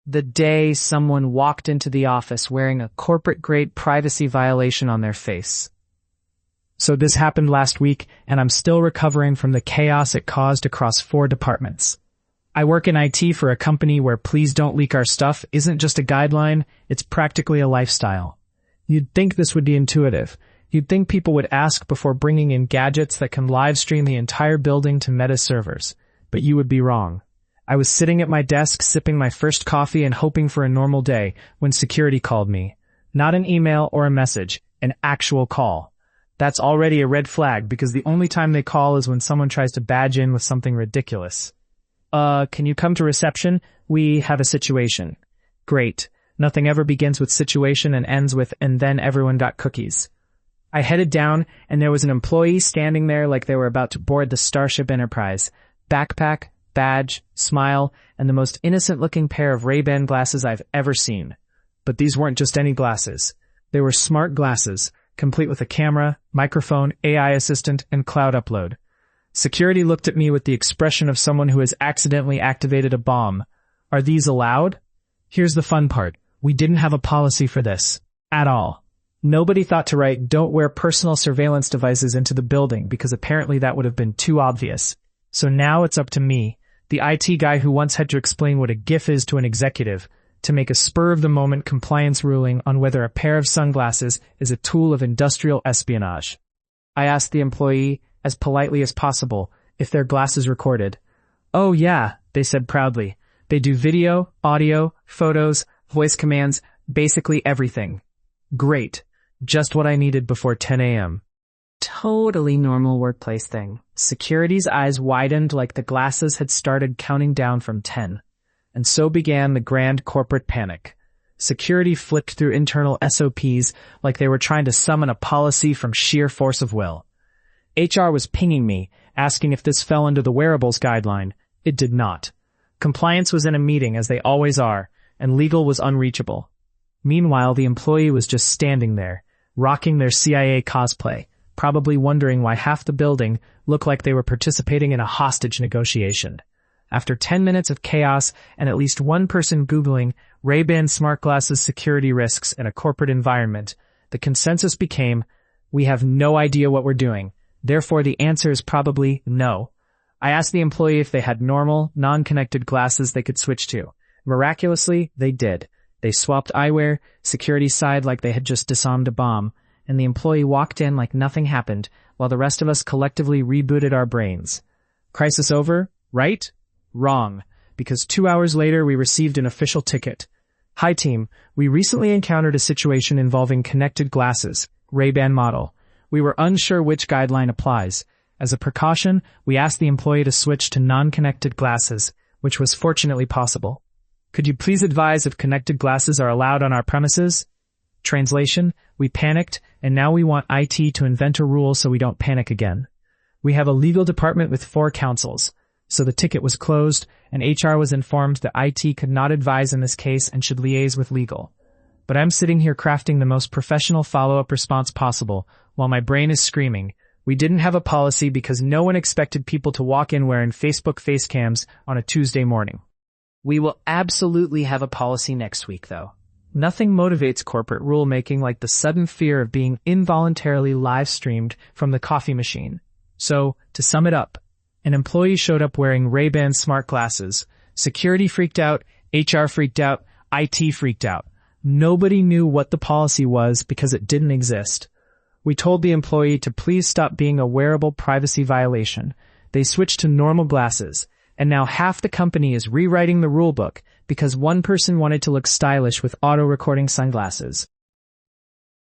The day someone walked into the office wearing a corporate-grade privacy violation on their face. So this happened last week, and I'm still recovering from the chaos it caused across 4 departments. I work in IT for a company where please don't leak our stuff isn't just a guideline, it's practically a lifestyle. You'd think this would be intuitive. You'd think people would ask before bringing in gadgets that can live stream the entire building to Meta servers. But you would be wrong. I was sitting at my desk sipping my first coffee and hoping for a normal day when security called me. Not an email or a message, an actual call. That's already a red flag because the only time they call is when someone tries to badge in with something ridiculous. Can you come to reception? We have a situation. Great. Nothing ever begins with situation and ends with and then everyone got cookies. I headed down and there was an employee standing there like they were about to board the Starship Enterprise. Backpack, badge, smile, and the most innocent-looking pair of Ray-Ban glasses I've ever seen. But these weren't just any glasses. They were smart glasses, complete with a camera, microphone, AI assistant, and cloud upload. Security looked at me with the expression of someone who has accidentally activated a bomb. Are these allowed? Here's the fun part. We didn't have a policy for this. At all. Nobody thought to write, "Don't wear personal surveillance devices into the building," because apparently that would have been too obvious. So now it's up to me, the IT guy who once had to explain what a GIF is to an executive, to make a spur-of-the-moment compliance ruling on whether a pair of sunglasses is a tool of industrial espionage. I asked the employee, as politely as possible, if their glasses recorded. "Oh yeah," they said proudly. "They do video, audio, photos, voice commands, basically everything." Great. Just what I needed before 10 a.m. Totally normal workplace thing. Security's eyes widened like the glasses had started counting down from 10. And so began the grand corporate panic. Security flipped through internal SOPs like they were trying to summon a policy from sheer force of will. HR was pinging me, asking if this fell under the wearables guideline. It did not. Compliance was in a meeting, as they always are, and legal was unreachable. Meanwhile, the employee was just standing there, rocking their CIA cosplay, probably wondering why half the building looked like they were participating in a hostage negotiation. After 10 minutes of chaos and at least one person Googling Ray-Ban smart glasses security risks in a corporate environment, the consensus became, we have no idea what we're doing. Therefore, the answer is probably no. I asked the employee if they had normal, non-connected glasses they could switch to. Miraculously, they did. They swapped eyewear, security sighed like they had just disarmed a bomb, and the employee walked in like nothing happened, while the rest of us collectively rebooted our brains. Crisis over, right? Wrong, because 2 hours later we received an official ticket. Hi team, we recently encountered a situation involving connected glasses, Ray-Ban model. We were unsure which guideline applies. As a precaution, we asked the employee to switch to non-connected glasses, which was fortunately possible. Could you please advise if connected glasses are allowed on our premises? Translation, we panicked, and now we want IT to invent a rule so we don't panic again. We have a legal department with 4 counsels, so the ticket was closed, and HR was informed that IT could not advise in this case and should liaise with legal. But I'm sitting here crafting the most professional follow-up response possible, while my brain is screaming, we didn't have a policy because no one expected people to walk in wearing Facebook face cams on a Tuesday morning. We will absolutely have a policy next week, though. Nothing motivates corporate rulemaking like the sudden fear of being involuntarily live-streamed from the coffee machine. So, to sum it up, an employee showed up wearing Ray-Ban smart glasses. Security freaked out, HR freaked out, IT freaked out. Nobody knew what the policy was because it didn't exist. We told the employee to please stop being a wearable privacy violation. They switched to normal glasses, and now half the company is rewriting the rulebook because one person wanted to look stylish with auto-recording sunglasses.